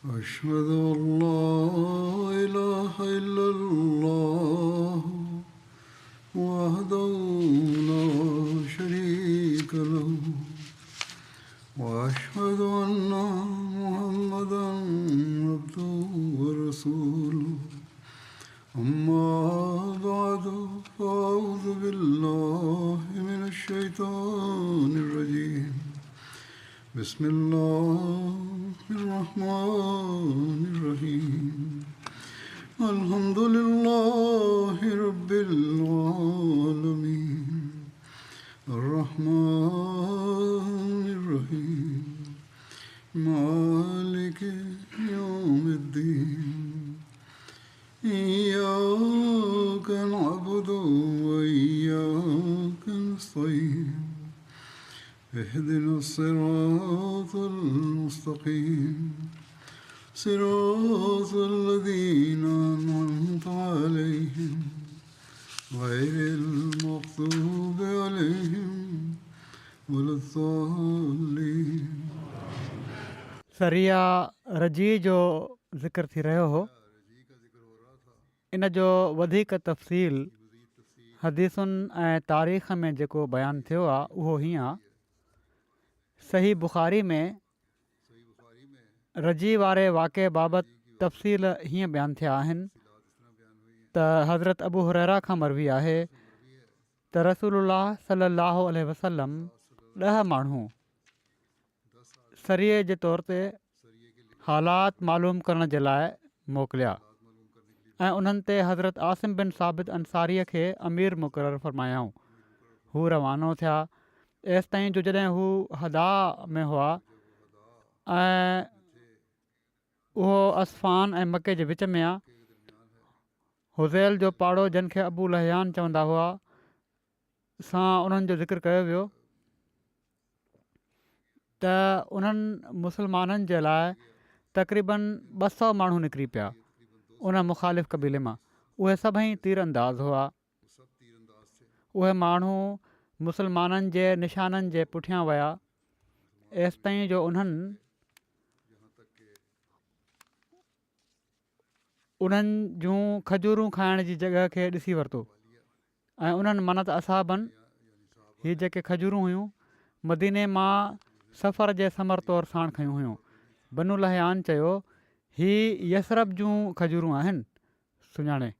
أشهد أن لا إله إلا الله وحده لا شريك له وأشهد أن محمدا عبده ورسوله أما بعد فأعوذ بالله من الشيطان الرجيم بسم الله الرحمن الرحيم الحمد لله رب العالمين الرحمن الرحيم مالك يوم الدين إياك نعبد وإياك نستعين اهدنا الصراط المستقيم صراط الذين أنعمت عليهم غير المغضوب عليهم ولا الضالين. सरिया रजी जो ज़िक्र थी रहियो हो, इन जो वधीक तफ़सील हदीसुनि ऐं तारीख़ में जेको बयानु थियो आहे उहो हीअं आहे। सही बुख़ारी में रजी वारे वाक़े बाबति तफ़सील हीअं बयानु थिया आहिनि त हज़रत अबू हुरैरा खां मरवी आहे त रसूलुल्लाह सल्लल्लाहु अलैहि वसल्लम 10 माण्हू सरीए जे तौर ते हालात मालूम करण जे लाइ मोकिलिया ऐं उन्हनि ते हज़रत आसिम बिन साबित अंसारीअ खे अमीर मुक़ररु फ़रमायाऊं। हू रवानो थिया एसि ताईं जो जॾहिं हू हदा में हुआ ऐं उहो असफ़ान ऐं मके जे विच में आहे। हुज़ैल जो पाड़ो जिन खे अबू लहयान चवंदा हुआ सां उन्हनि जो ज़िक्र कयो वियो त उन्हनि मुसलमाननि जे लाइ तक़रीबन 200 माण्हू निकिरी पिया उन मुख़ालिफ़ क़बीले मां। उहे सभई तीर अंदाज़ हुआ। उहे माण्हू मुसलमाननि जे निशाननि जे पुठियां विया एसि ताईं जो उन्हनि जूं खजूरूं खाइण जी जॻह खे ॾिसी वरितो ऐं उन्हनि मनत असहाबनि हीअ जेके खजूरूं हुयूं मदीने मां सफ़र जे समर तौरु साण खयूं हुयूं। बनू लहयान चयो ही यसरब जूं खजूरूं आहिनि, सुञाणे।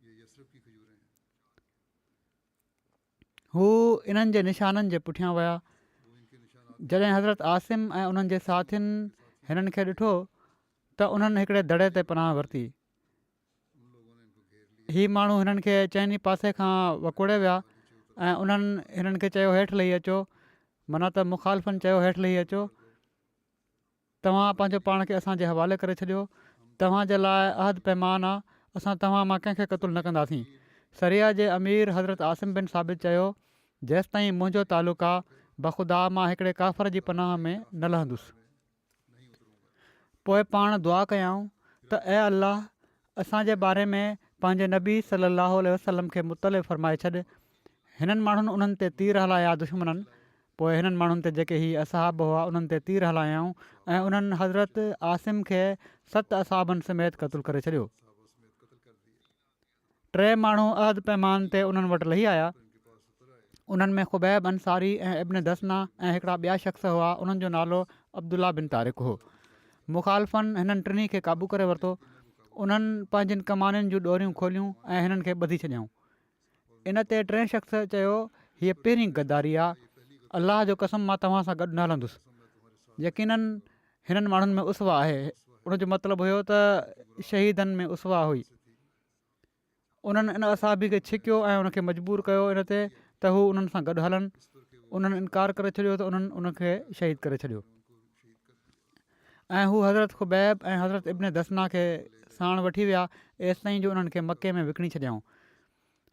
हू इन्हनि जे निशाननि जे पुठियां विया। जॾहिं हज़रत आसिम ऐं उन्हनि जे साथियुनि हिननि खे ॾिठो त उन्हनि हिकिड़े दड़े ते पनाह वरिती। ही माण्हू हिननि खे चइनी पासे खां वकोड़े विया ऐं उन्हनि हिननि खे चयो हेठि लही अचो, माना त मुख़ालिफ़नि चयो हेठि लही अचो, तव्हां पंहिंजो पाण खे असांजे हवाले करे छॾियो, तव्हांजे लाइ अहद पैमान आहे, असां तव्हां मां कंहिंखे क़तलु न कंदासीं। सरिया जे अमीर हज़रत आसिम बिन साबित चयो जेसि ताईं मुंहिंजो तालुक़ु आहे बख़ुदा मां हिकिड़े काफ़र जी पनाह में न लहंदुसि। पोइ पाण दुआ कयाऊं त ऐं अलाह असांजे बारे में पंहिंजे नबी सल्लल्लाहु अलैहि वसल्लम खे मुतले फ़रमाए छॾ। हिननि माण्हुनि उन्हनि ते तीर हलाया दुश्मननि। पोइ हिननि माण्हुनि ते जेके ही असहाब हुआ उन्हनि ते तीर हलायाऊं ऐं उन्हनि हज़रत आसिम खे 7 असहाबनि समेत क़तलु करे छॾियो। 3 माण्हू अहद पैमान ते उन्हनि वटि लही आया। उन्हनि में ख़ुबैब अंसारी ऐं इब्न दसना ऐं हिकिड़ा ॿिया शख़्स हुआ, उन्हनि जो नालो अब्दुल्ला बिन तारिक हो। मुख़ालिफ़नि हिननि टिनी खे क़ाबू करे वरितो। उन्हनि पंहिंजनि कमाननि जूं ॾोरियूं खोलियूं ऐं हिननि खे ॿधी छॾियऊं। इन ते 3 शख़्स चयो हीअ पहिरीं गद्दारी आहे, अलाह जो कसम मां तव्हां सां गॾु न हलंदुसि। यकीननि हिननि माण्हुनि में उसवा आहे। उनजो मतिलबु हुयो त शहीदनि में उसवा हुई। उन्हनि इन असाबी खे छिकियो ऐं उनखे मजबूर कयो इन ते त हू उन्हनि सां गॾु हलनि। उन्हनि इनकार करे छॾियो त उन्हनि उनखे शहीद करे छॾियो ऐं हू हज़रत ख़ुबैब ऐं हज़रत इब्न दसना खे साण वठी विया एसि ताईं जो उन्हनि खे मके में विकिणी छॾियऊं।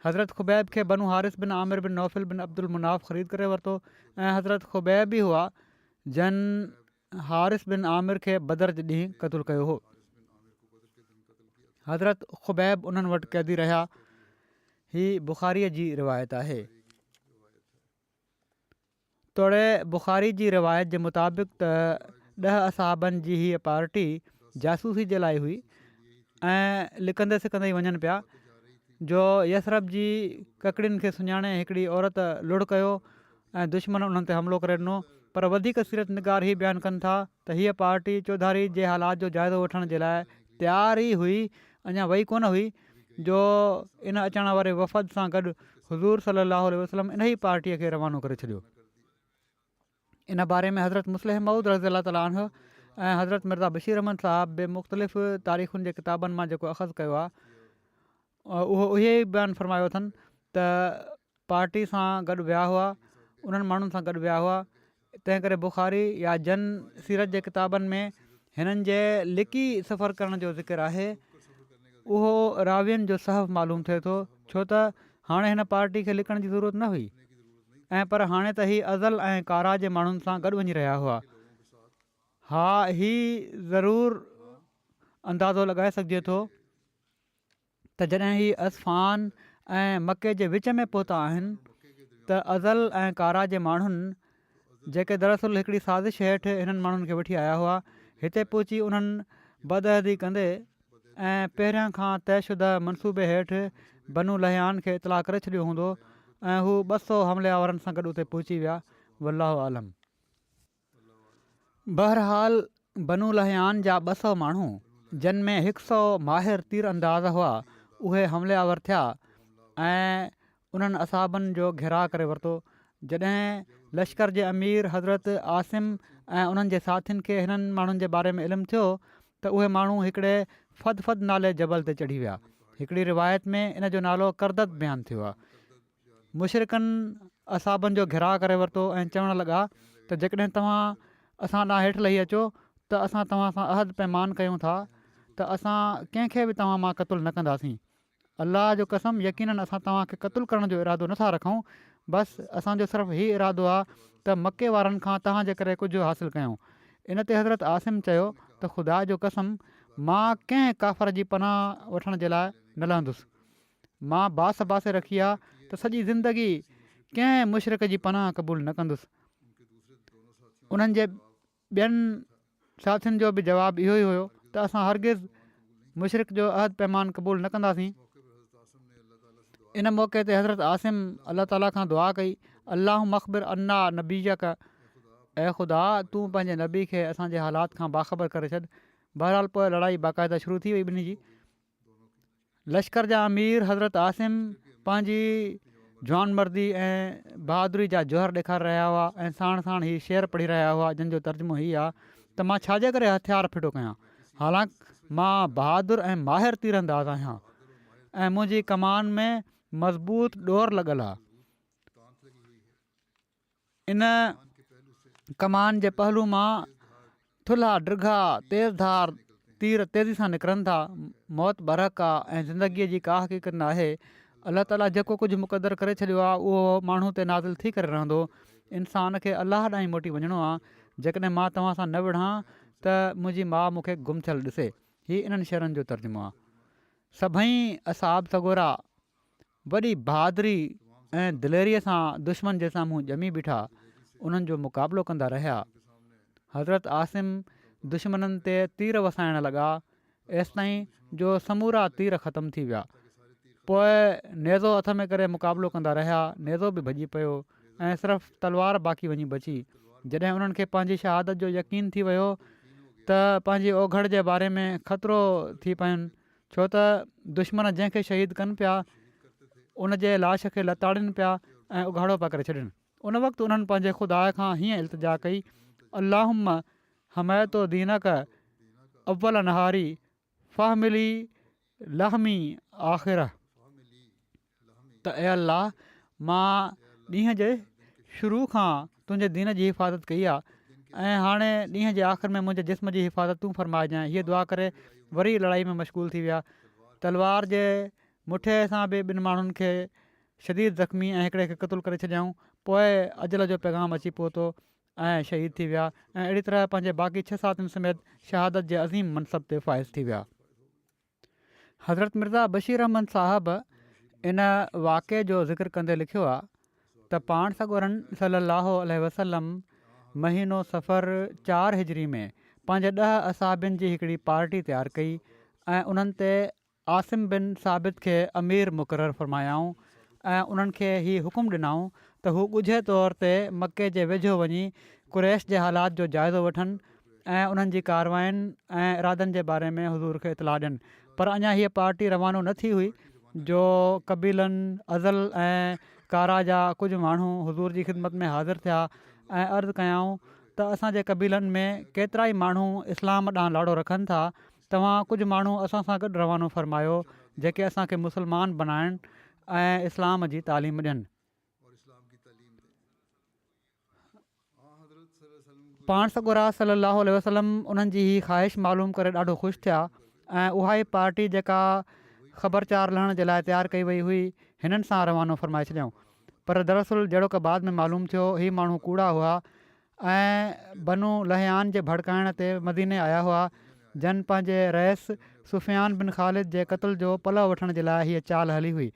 हज़रत ख़ुबैब खे बनू हारिस बिन आमिर बिन नौफ़िल बिन अब्दुल मुनाफ़ ख़रीद करे वरितो ऐं हज़रत ख़ुबैब बि हुआ जन हारिस बिन आमिर खे बदर जे ॾींहुं क़तलु कयो हो। हज़रत ख़ुबैब उन्हनि वटि क़ैदी रहिया। ही बुख़ारीअ जी रिवायत आहे। तोड़े बुख़ारी जी रिवायत जे मुताबिक़ त 10 असहाबनि जी हीअ पार्टी जासूसी जे लाइ हुई ऐं लिकंदे सिकंदे ई वञनि पिया जो यसरब जी ककड़ियुनि खे सुञाणे हिकिड़ी औरत लुड़ कयो ऐं दुश्मन उन्हनि ते हमिलो करे ॾिनो। पर वधीक सीरत निगार ही बयानु कनि था त हीअ पार्टी चौधारी जे हालात जो जाइज़ो वठण जे लाइ तयारु ई हुई, अञा वई कोन हुई जो इन अचण वारे वफ़द सां गॾु हुज़ूर सल्लल्लाहु अलैहि वसल्लम इन ई पार्टीअ खे रवानो करे छॾियो। इन बारे में हज़रत मुस्लिम मऊद रज़ियल्लाहु ताला अन्हु ऐं हज़रत मिर्ज़ा बशीर अहमद साहिब बि मुख़्तलिफ़ तारीख़ुनि जे किताबनि मां जेको अख़ज़ कयो आहे उहो इहे ई बयानु फ़रमायो अथनि त पार्टी सां गॾु विया हुआ, उन्हनि माण्हुनि सां गॾु विया हुआ। तंहिं करे बुख़ारी या जन सीरत जे किताबनि में हिननि जे लिकी सफ़र करण जो ज़िक्र आहे। उहो रावियुनि जो सहफ़ मालूम थिए थो, छो त हाणे हिन पार्टी खे लिकण जी ज़रूरत न हुई ऐं पर हाणे त हीअ अज़ल ऐं कारा जे माण्हुनि सां गॾु वञी रहिया हुआ। हा, ही ज़रूरु अंदाज़ो लॻाए सघिजे थो त जॾहिं ही असफ़ान ऐं मके जे विच में पहुता आहिनि त अज़ल ऐं कारा जे माण्हुनि जेके दरअसल हिकिड़ी साज़िश हेठि हिननि माण्हुनि खे वठी आया हुआ, हिते पहुची उन्हनि बदअहदी कंदे ऐं पहिरियां खां तयशुदा मनसूबे हेठि बनू लहयान खे इतलाउ करे छॾियो हूंदो ऐं हू 200 हमलियावरनि सां गॾु उते पहुची विया। वल्लाहु आलम। बहरहाल बनू लहयान जा 200 माण्हू जिन में 100 माहिर तीर अंदाज़ हुआ, उहे हमलियावर थिया ऐं उन्हनि असाबनि जो घेरा करे वरितो। जॾहिं लश्कर जे अमीर हज़रत आसिम ऐं उन्हनि जे साथियुनि खे हिननि माण्हुनि जे बारे में इल्मु थियो त उहे माण्हू हिकिड़े फद नाले जबल ते चढ़ी विया। हिकिड़ी रिवायत में इन जो नालो करदत बयानु थियो आहे। मुशरिकनि असाबनि जो घेरा करे वरितो ऐं चवणु लॻा त जेकॾहिं तव्हां असां ॾांहुं हेठि लही अचो त असां तव्हां सां अहद पैमान कयूं था त असां कंहिंखे बि तव्हां मां क़तलु न कंदासीं। अलाह जो कसम, यकीननि असां तव्हांखे क़तलु करण जो इरादो नथा रखूं, बसि असांजो सिर्फ़ु हीउ इरादो आहे त मके वारनि खां तव्हांजे करे कुझु हासिलु कयूं। इन ते हज़रत आसिम चयो त ख़ुदा जो कसम, मां कंहिं काफ़र जी पनाह वठण जे लाइ न लहंदुसि। मां बास बासे रखी आहे त सॼी ज़िंदगी कंहिं मुशरिक जी पनाह क़बूलु न कंदुसि। उन्हनि जे ॿियनि साथियुनि जो बि जवाबु इहो ई हुयो त असां हरगिज़ मुशरिक जो अहद पैमान क़बूलु न कंदासीं। इन मौक़े ते हज़रत आसिम अलाह ताला खां दुआ कई, अल्लाह मख़बिर अन्ना नबीयक, ऐं ख़ुदा तूं पंहिंजे नबी खे असांजे हालात खां बाख़बर करे छॾ। बहरहाल पोइ लड़ाई बाक़ाइदा शुरू थी वई ॿिन्ही जी। लश्कर जा अमीर हज़रत आसिम पंहिंजी जवान मर्दी ऐं बहादुरी जा जौहर ॾेखारे रहिया हुआ ऐं साण साण ही शेर पढ़ी रहिया हुआ जंहिंजो तर्जुमो हीअ आहे त मां छाजे करे हथियार फिटो कयां, हालांकि मां बहादुर ऐं माहिर तीरंदाज़ आहियां ऐं मुंहिंजी कमान में मज़बूत ॾोर लॻल आहे। इन कमान जे पहलू मां थुल्हा डिघा तेज़धार तीर तेज़ी सां निकिरनि था। मौत बरहक आहे ऐं ज़िंदगीअ जी का हक़ीक़त न आहे। अलाह ताला जेको कुझु मुक़दरु करे छॾियो आहे उहो माण्हू ते नाज़िल थी करे रहंदो। इंसान खे अलाह ॾांहुं मोटी वञिणो आहे। जेकॾहिं मां तव्हां सां न विढ़ां त मुंहिंजी माउ मूंखे गुम थियल ॾिसे। हीअ इन्हनि शहरनि जो तर्जुमो आहे। सभई असाब सगोरा वॾी बहादुरी ऐं दिलेरीअ सां दुश्मन जे साम्हूं ॼमी बीठा उन्हनि जो मुक़ाबिलो कंदा रहिया। हज़रत आसिम दुश्मननि ते तीर वसाइण लॻा एसि ताईं जो समूरा तीर ख़तमु थी विया। पोइ नेज़ो हथ में करे मुक़ाबिलो कंदा रहिया। नेज़ो बि भॼी पियो ऐं सिर्फ़ु तलवार बाक़ी वञी बची। जॾहिं उन्हनि खे पंहिंजी शहादत जो यकीन थी वियो त पंहिंजी ओघड़ जे बारे में ख़तरो थी पियुनि, छो त दुश्मन जंहिंखे शहीद कनि पिया उन जे लाश खे लताड़ियुनि पिया ऐं उघाड़ो पिया करे छॾनि। उन वक़्तु उन्हनि पंहिंजे ख़ुदा खां हीअं इल्तिजा कई, अल्लाहुम्मा हमायतो दीनक अव्वल नहारी फ़हमिली लहमी आख़िर, त ए अल्लाह, मां ॾींहं जे शुरू खां तुंहिंजे दीन जी हिफ़ाज़त कई आहे ऐं हाणे ॾींहं जे आख़िर में मुंहिंजे जिस्म जी हिफ़ाज़त तूं फ़रमाइजांइ। हीअ दुआ करे वरी लड़ाई में मशग़ूल थी विया। तलवार जे मुठे सां बि ॿिनि माण्हुनि खे शदीद ज़ख़्मी ऐं हिकिड़े खे क़तलु करे छॾियऊं। पोइ अजल जो पैगाम अची पहुतो ऐं शहीद थी विया ऐं अहिड़ी तरह पंहिंजे बाक़ी 6 साथियुनि समेत शहादत जे अज़ीम मनसब ते फ़ाइज़ थी विया। हज़रत मिर्ज़ा बशीर अहमद साहब इन वाक़े जो ज़िक्र कंदे लिखियो आहे त पाण सॻोरनि सल्लल्लाहु अलैहि वसल्लम महीनो सफ़र 4 हिजरी में पंहिंजे 10 असाबिन जी हिकिड़ी पार्टी तयारु कई ऐं उन्हनि ते आसिम बिन साबित खे अमीर मुक़ररु फ़रमायाऊं ऐं उन्हनि खे हीउ हुकुम ॾिनऊं त हू ॻुझे तौर ते मके जे वेझो वञी कुरैश जे हालात जो जाइज़ो वठनि ऐं उन्हनि जी कारवायुनि ऐं इरादनि जे बारे में हज़ूर खे इतलाह ॾियनि। पर अञा हीअ पार्टी रवानो न थी हुई जो क़बीलनि अज़ल ऐं कारा जा कुझु माण्हू हज़ूर जी ख़िदमत में हाज़िर थिया ऐं अर्ज़ु कयाऊं त असांजे क़बीलनि में केतिरा ई माण्हू इस्लाम ॾांहुं लाड़ो रखनि था। तव्हां कुझु माण्हू असां सां गॾु रवानो फ़रमायो जेके असांखे मुस्लमान बणाइनि ऐं इस्लाम जी तालीम ॾियनि। पाण सॻोरा सलाहु वसलम उन्हनि जी ही ख़्वाहिश मालूम करे ॾाढो ख़ुशि थिया ऐं उहा ई पार्टी जेका ख़बरचार लहण जे लाइ तयारु कई वई हुई हिननि सां रवानो फ़रमाए छॾियऊं। पर दरअसल जहिड़ो की बाद में मालूम थियो ही माण्हू कूड़ा हुआ ऐं बनू लहयान जे भड़काइण ते मदीने आया हुआ जन पंहिंजे रइस सुफ़ियान बिन ख़ालिद जे क़त्ल जो पलउ वठण जे लाइ हीअ चाल हली हुई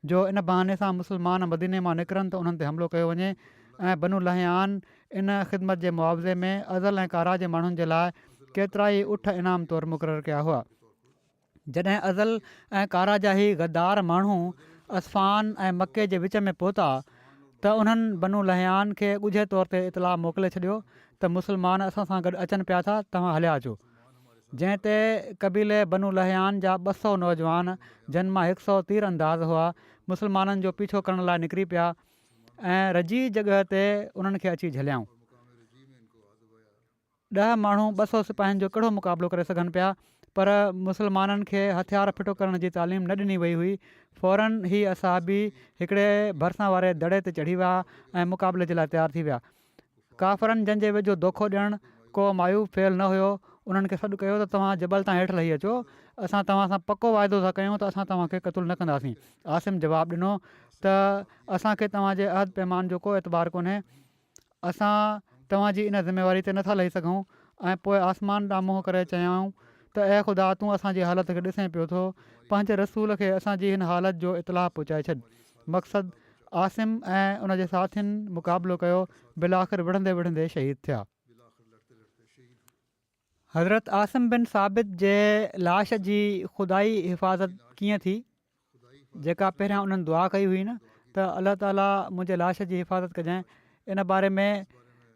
जो इन बहाने सां मुस्लमान मदीने मां निकिरनि त उन्हनि ते हमिलो कयो वञे ऐं बनू लहयान इन ख़िदमत जे मुआवज़े में अज़ल ऐं कारा जे माण्हुनि जे लाइ केतिरा ई उठ इनाम तौरु मुक़ररु कया हुआ। जॾहिं अज़ल ऐं कारा जा ई गद्दार माण्हू असफ़ान ऐं मके जे विच में पहुता त उन्हनि बनू लहयान खे ॻुझे तौर ते इतलाह मोकिले छॾियो त मुस्लमान असां सां गॾु अचनि पिया था, तव्हां हलिया अचो। जंहिं ते क़बीले बनू लहयान जा 200 नौजवान जिन मां 100 तीर अंदाज़ हुआ मुस्लमाननि जो पीछो करण लाइ निकिरी पिया ऐं रजी जॻह ते उन्हनि खे अची झलियाऊं। 10 माण्हू 200 सिपाहियुनि जो कहिड़ो मुक़ाबिलो करे सघनि पिया, पर मुस्लमाननि खे हथियार फिटो करण जी तालीम न ॾिनी वई हुई। फ़ौरन ही असाबी हिकिड़े भरिसां वारे दड़े ते चढ़ी विया ऐं मुक़ाबले जे लाइ तयारु थी विया। काफ़रनि जंहिंजे वेझो दोखो ॾियणु को मायूब फेल न हुयो उन्हनि खे सॾु कयो त तव्हां जबल तां हेठि लही अचो, असां तव्हां सां पको वाइदो था कयूं त असां तव्हांखे क़तलु न कंदासीं। आसिम जवाबु ॾिनो त असांखे तव्हांजे अहद पैमान जो को एतबार कोन्हे, असां तव्हांजी इन ज़िमेवारी ते नथा लही सघूं। ऐं पोइ आसमान ॾांहुं मुंहुं करे चयाऊं त ए ख़ुदा तूं असांजी हालति खे ॾिसे पियो थो, पंहिंजे रसूल खे असांजी हिन हालति जो इतलाह पहुचाए छॾ। मक़सदु आसिम ऐं उनजे साथियुनि मुक़ाबिलो कयो, बिलाख़िर विढ़ंदे विढ़ंदे शहीद थिया। हज़रत आसिम बिन साबित जे लाश जी ख़ुदाई हिफ़ाज़त कीअं थी, जेका पहिरियां उन्हनि दुआ कई हुई न त अलाह ताला मुंहिंजे लाश जी हिफ़ाज़त कजांइ, इन बारे में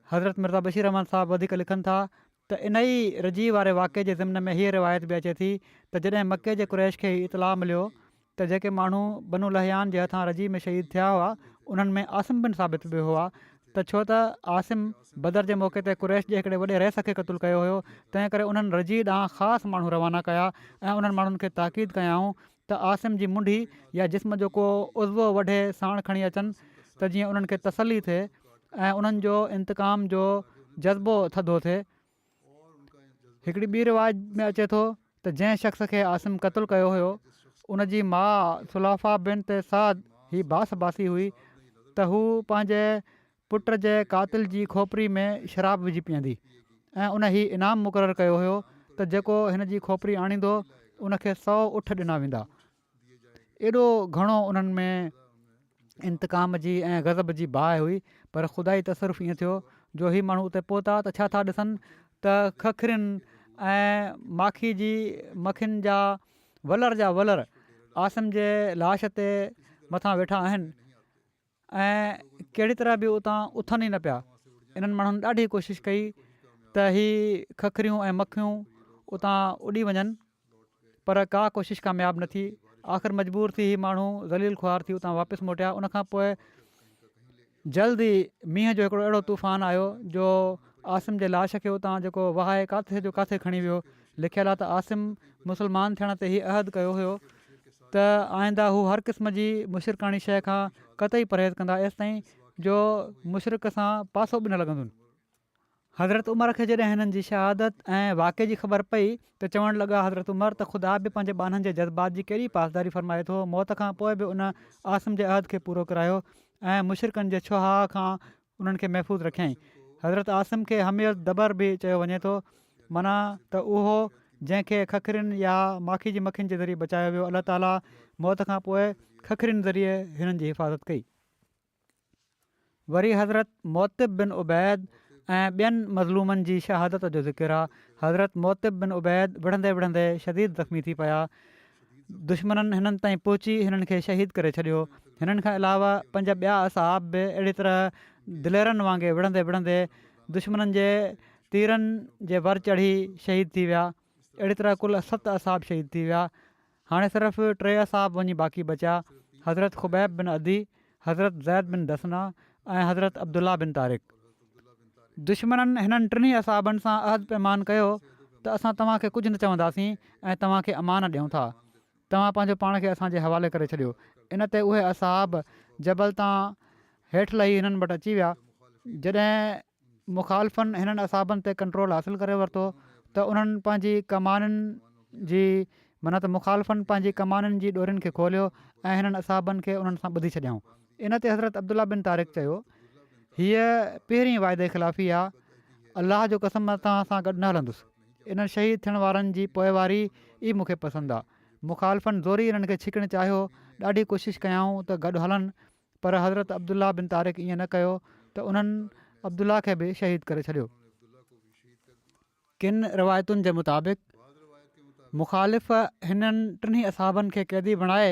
हज़रत मिर्ज़ा बशीर अहमद साहिबु वधीक लिखनि था त इन ई रजी वारे वाक़े जे ज़िम्न में हीअ रिवायत बि अचे थी त जॾहिं मके जे कुरैश खे इतलाह मिलियो त जेके माण्हू बनू लहयान जे हथां रजी में शहीद थिया हुआ उन्हनि में आसिम बिन साबित बि हुआ त छो त आसिम बदर जे मौक़े ते कुरैश जे हिकिड़े वॾे रइस खे क़तलु कयो हुयो, तंहिं करे उन्हनि रजी ॾांहुं ख़ासि माण्हू रवाना कया ऐं उन्हनि माण्हुनि खे ताक़ीद कयाऊं त आसिम जी मुंडी या जिस्म जो को उज़वो वढे साण खणी अचनि त जीअं उन्हनि खे तसली थिए ऐं उन्हनि जो इंतकाम जो जज़्बो थधो थिए। हिकिड़ी ॿी रिवाज में अचे थो त जंहिं शख़्स खे आसिम क़तलु कयो हुयो उनजी माउ सुलाफ़ा बिन ते साद ही बास बासी हुई त हू पंहिंजे पुट जे क़ातिल जी खोपड़ी में शराब विझी पीअंदी ऐं उन ही इनाम मुक़ररु कयो हुयो त जेको हिन जी खोपड़ी आणींदो उनखे 100 उठ ॾिना वेंदा। एॾो घणो उन्हनि में इंतकाम जी ऐं गज़ब जी बाहि हुई, पर ख़ुदाई तसरुफ़ ईअं थियो जो ही माण्हू उते पहुता त छा था ॾिसनि त खखरियुनि ऐं माखी जी मखियुनि जा वलर आसिम जे लाश ते मथां वेठा आहिनि ऐं कहिड़ी तरह बि उतां उथनि ई न पिया। इन्हनि माण्हुनि ॾाढी कोशिशि कई त ही खखरियूं ऐं मखियूं उतां उॾी वञनि, पर का कोशिशि कामयाबु न थी। आख़िर मजबूर थी ही माण्हू ज़लील ख़्वार थी उतां वापसि मोटिया। उनखां पोइ जल्द ई मींहं जो हिकिड़ो अहिड़ो तूफ़ान आयो जो आसिम जे लाश खे उतां जेको वहाए किथे जो किथे खणी वियो। लिखियलु आहे त आसिम मुस्लमान थियण ते ही अहद कयो हुयो त आईंदा हू हर क़िस्म जी मुशिरकाणी शइ खां क़तई परहेज़ कंदा एसिताईं जो मुशरिक सां पासो बि न लॻंदुनि। हज़रत उमर खे जॾहिं हिननि जी शहादत ऐं वाक़े जी ख़बर पई त चवणु लॻा हज़रत उमर त ख़ुदा बि पंहिंजे ॿारनि जे जज़्बात जी कहिड़ी पासदारी फ़रमाए थो। मौत खां पोइ बि उन आसिम जे अहद खे पूरो करायो ऐं मुशरिकनि जे छुहा खां उन्हनि खे महफ़ूज़ रखियईं। हज़रत आसिम खे हमियत दबर बि चयो वञे थो, माना त उहो जंहिंखे खखरियुनि या माखी जी मखियुनि जे ज़रिए बचायो वियो, अलाह ताला मौत खां पोइ खखरियुनि ज़रिए हिननि जी हिफ़ाज़त कई। वरी हज़रत मोतिब बिन उबैद ऐं ॿियनि मज़लूमनि जी शहादत जो ज़िक्र आहे। हज़रत मोतिब बिन उबैद विढ़ंदे विढ़ंदे शदीद ज़ख़्मी थी पिया। दुश्मननि हिननि ताईं पहुची हिननि खे शहीद करे छॾियो। हिननि खां अलावा 5 ॿिया असहाब बि अहिड़ी तरह दिलेरनि वांगुरु विढ़ंदे विढ़ंदे दुश्मननि जे तीरनि जे वर चढ़ी शहीद थी विया। अहिड़ी तरह कुल 7 असहाब शहीद थी विया। हाणे सिर्फ़ु 3 असहाब वञी बाक़ी बचिया, हज़रत ख़ुबैब बिन अदी, हज़रत ज़ैद बिन दसना ऐं हज़रत अब्दुल्ला बिन तारिक। दुश्मननि हिननि 3 असहाबनि सां अहद पैमान कयो त असां तव्हांखे कुझु न चवंदासीं ऐं तव्हांखे अमान ॾियूं था, तव्हां पंहिंजो पाण खे असांजे हवाले करे छॾियो। इन ते उहे असहाब जबल तां हेठि लही हिननि वटि अची विया। जॾहिं मुखालफ़नि हिननि असहाबनि ते कंट्रोल हासिलु करे वरितो त उन्हनि पंहिंजी कमाननि जी माना त मुखालफ़नि पंहिंजी कमाननि जी ॾोरियुनि खे खोलियो ऐं हिननि असहाबनि खे उन्हनि सां ॿधी छॾियऊं। इन ते हज़रत अब्दुल्ला बिन तारिक चयो, हीअ पहिरीं वाइदे ख़िलाफ़ी आहे, अलाह जो कसम मां तव्हां सां गॾु न हलंदुसि। इन्हनि शहीद थियण वारनि जी पोइवारी ई मूंखे पसंदि आहे। मुखालफ़नि ज़ोरी हिननि खे छिकणु चाहियो, ॾाढी कोशिशि कयऊं त गॾु हलनि, पर हज़रत अब्दुल्ला बिन तारिक ईअं न कयो त उन्हनि अब्दुल्ला खे बि शहीद करे छॾियो। किन रिवायतुनि जे मुताबिक़ मुखालिफ़ हिननि 3 असहाबनि खे क़ैदी बणाए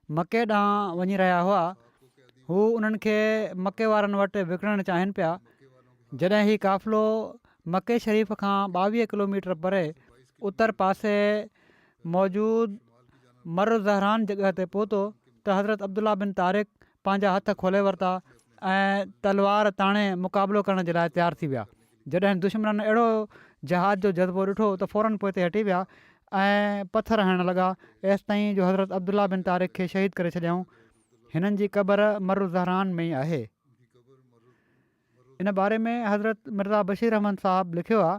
मके ॾांहुं वञी रहिया हुआ। हू उन्हनि खे मके वारनि वटि विकिणणु चाहिनि पिया। जॾहिं हीउ क़ाफ़िलो मके शरीफ़ खां 22 किलोमीटर परे उत्तर पासे मौजूदु मर ज़हरान जॻह ते पहुतो त हज़रत अब्दुल्ला बिन तारिक पंहिंजा हथ खोले वरिता ऐं तलवार ताणे मुक़ाबिलो करण जे लाइ तयारु थी विया। जॾहिं दुश्मननि अहिड़ो जहाद जो जज़्बो ॾिठो त फ़ौरन पोइ ते हटी विया ऐं पथर हणणु लॻा, एसि ताईं जो हज़रत अब्दुल्ला बिन तारिक खे शहीद करे छॾियऊं। हिननि जी क़बर मर ज़हरान में ई आहे। इन बारे में हज़रत मिर्ज़ा बशीर अहमद साहबु लिखियो आहे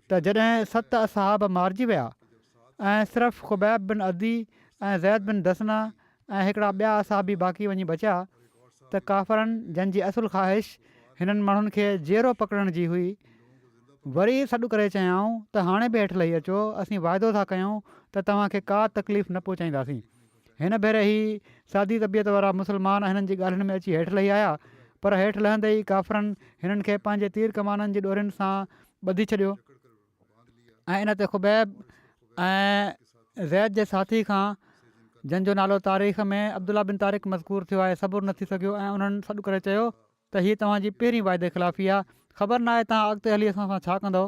त जॾहिं 7 असहाब मारिजी विया ऐं सिर्फ़ु ख़ुबैब बिन अदी ऐं ज़ैद बिन दसना ऐं हिकिड़ा ॿिया असहाबी बाक़ी वञी बचिया त काफ़रनि जंहिंजी असुलु ख़्वाहिश हिननि माण्हुनि खे जेरो पकड़ण जी हुई, वरी सॾु करे चयाऊं त हाणे बि हेठि लही अचो, असीं वाइदो था कयूं त तव्हांखे का तकलीफ़ न पहुचाईंदासीं। हिन भेरे ई सादी तबियत वारा मुस्लमान हिननि जी ॻाल्हियुनि में अची हेठि लही आया, पर हेठि लहंदे ई काफ़रनि हिननि खे पंहिंजे तीर कमाननि जी ॾोरियुनि सां ॿधी छॾियो ऐं इन ते ख़ुबैब ऐं ज़ैद जे साथी खां, जंहिंजो नालो तारीख़ में अब्दुल्ला बिन तारिक मज़कूर थियो आहे, सबुरु न थी सघियो ऐं उन्हनि सॾु करे चयो त हीअ तव्हांजी पहिरीं वाइदे ख़िलाफ़ी आहे, ख़बर न आहे तव्हां अॻिते हली असां सां छा कंदव।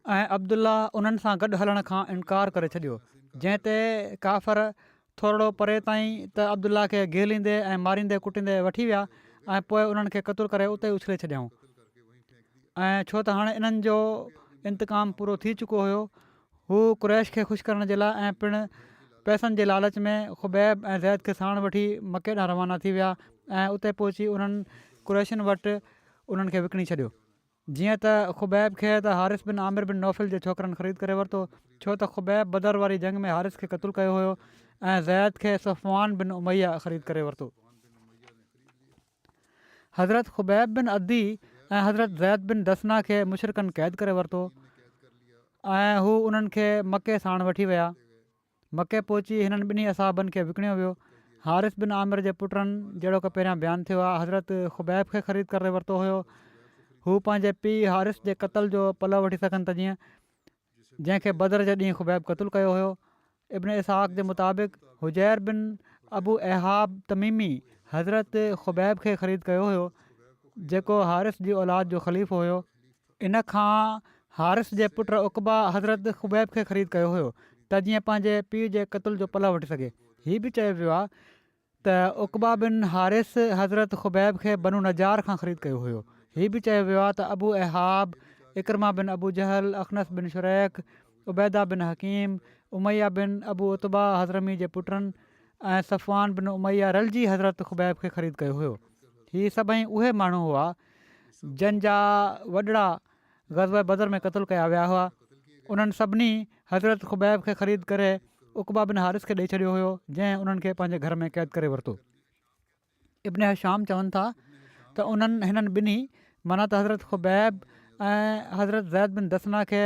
ऐं अब्दुल्ला उन्हनि सां गॾु हलण खां इनकार करे छॾियो, जंहिं ते काफ़र थोरो परे ताईं त अब्दुल्ला खे घेलींदे ऐं मारींदे कुटींदे वठी विया ऐं पोइ उन्हनि खे क़तलु करे उते उछले छॾियऊं। ऐं छो त हाणे इन्हनि जो इंतकाम पूरो थी चुको हुयो, हू कुरैश खे ख़ुशि करण जे लाइ ऐं पिणु पैसनि जे लालच में ख़ुबैब ऐं ज़ैद खे साण वठी मके ॾांहुं रवाना थी विया ऐं उते पहुची उन्हनि कुरैशियुनि वटि उन्हनि खे विकिणी छॾियो। जीअं त ख़ुबैब खे त हारिस बिन आमिर बिन नौफ़िल जे छोकिरनि ख़रीद करे वरितो, छो त ख़ुबैब बदर वारी जंग में हारिस खे क़तलु कयो हुयो ऐं ज़ैद खे सफ़वान बिन उमैया ख़रीद करे वरितो। हज़रत ख़ुबैब बिन अदी ऐं हज़रत ज़ैद बिन दसना खे मुशरिकनि क़ैद करे वरितो ऐं हू उन्हनि खे मके साण वठी विया। मके पहुची हिननि 2 असहाबनि खे विकिणियो वियो। हारिस बिन आमिर जे पुटनि, जहिड़ो की पहिरियां बयानु थियो आहे, हज़रत ख़ुबैब खे ख़रीद करे वरितो हुयो। हू पंहिंजे पीउ हारिस जे क़तल जो पलो वठी सघनि त जीअं, जंहिंखे बदर जे ॾींहुं ख़ुबैब क़तलु कयो हुयो। इब्न इसहाक़ जे मुताबिक़ हुजैर बिन अबू एहाब तमीमी हज़रत ख़ुबैब खे ख़रीद कयो हुयो, जेको हारिस जी औलाद जो ख़लीफ़ो हुयो। इन खां हारिस जे पुटु उक़बा हज़रत ख़ुबैब खे ख़रीद कयो हुयो त जीअं पंहिंजे पीउ जे क़तल जो पलो वठी सघे। हीअ बि चयो वियो आहे त उक़बा बिन हारिस हज़रत ख़ुबैब खे बनु नजार खां ख़रीद कयो हुयो। हीअ बि चयो वियो आहे त अबू एहाब, इकरमा बिन अबू जहल, अखनस बिन शुरैक, उबैदा बिन हकीम, उमैया बिन अबू उतबा हज़रमी जे पुटनि ऐं सफ़वान बिन उमैया रलिजी हज़रत ख़ुबैब खे ख़रीद कयो हुयो। हीअ सभई उहे माण्हू हुआ जंहिंजा वॾड़ा ग़ज़वा बदर में क़तलु कया विया हुआ। उन्हनि सभिनी हज़रत ख़ुबैब खे ख़रीद करे उक़बा बिन हारिस खे ॾेई छॾियो हुयो, जंहिं उन्हनि खे पंहिंजे घर में क़ैद करे वरितो। इब्न हिशाम चवनि था त उन्हनि हिननि 2 माना त हज़रत ख़ुबैब ऐं हज़रत ज़ैद बिन दसना खे